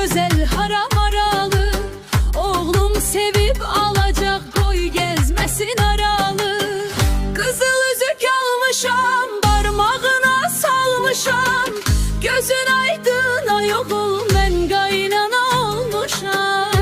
Güzel haram aralı, oğlum sevip alacak, koy gezmesin aralı. Kızıl üzük almışam, parmağına salmışam, gözün aydın ay oğlum, ben kaynana olmuşam.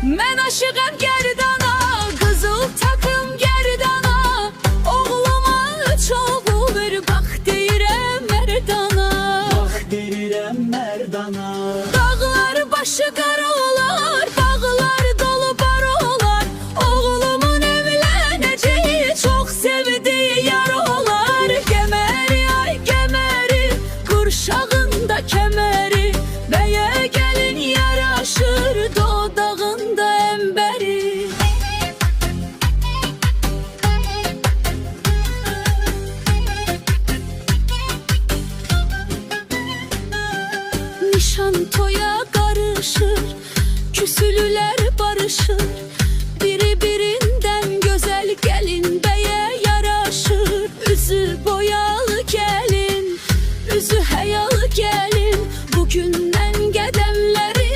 Ben aşığım gerdana, kızıl takım gerdana, oğluma üç oğul ver, bak deyirəm merdana. Bak deyirəm merdana. Dağlar başı qara olar, bağlar dolu bar olar, oğlumun evlənəcəyi, çox sevdiyi yar olar. Gəməri ay gəməri, qurşağında kəməri, bəyə gəlin yaraşır, dodağında əmbəri. Nişan toya karışır, küsülüler barışır, biri birinden güzel gelin beye yaraşır. Üzü boyalı gelin, üzü hayalı gelin, bugünden qədəmləri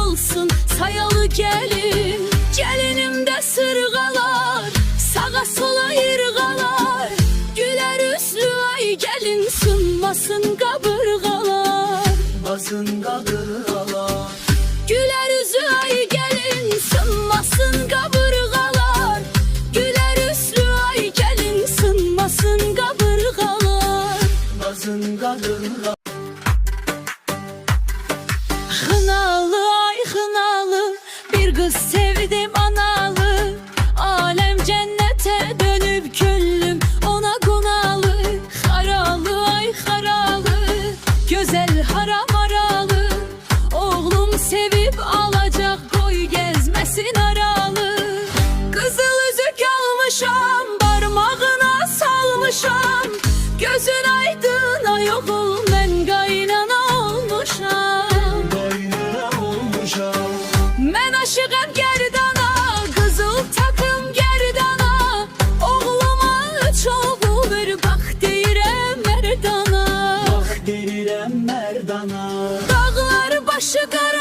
olsun sayalı gelin. Gelinimdə sırğalar, sağa sola irğalar, gülər üzlü ay gelin, sınmasın qabırğalar. Basın qadırğalar. Gülər üzü ay gelin, sınmasın qabırğalar, gülər üzlü ay gelin, sınmasın qabırğalar. Basın qadırğalar. Xınalı ay xınalı, bir kız sevdim analı, alem cennete dönüp küllüm ona qonalı. Xaralı ay xaralı, güzel haram aralı, oğlum sevip alacak, koy gezmesin aralı. Kızıl üzük almışam, parmağına salmışam, gözün aydın ay oğlum, ben kaynana olmuşam. Ben aşığım gerdana, kızıl takım gerdana, oğluma üç oğul ver, bak deyirəm merdana. Bak deyirəm merdana. Dağlar başı qara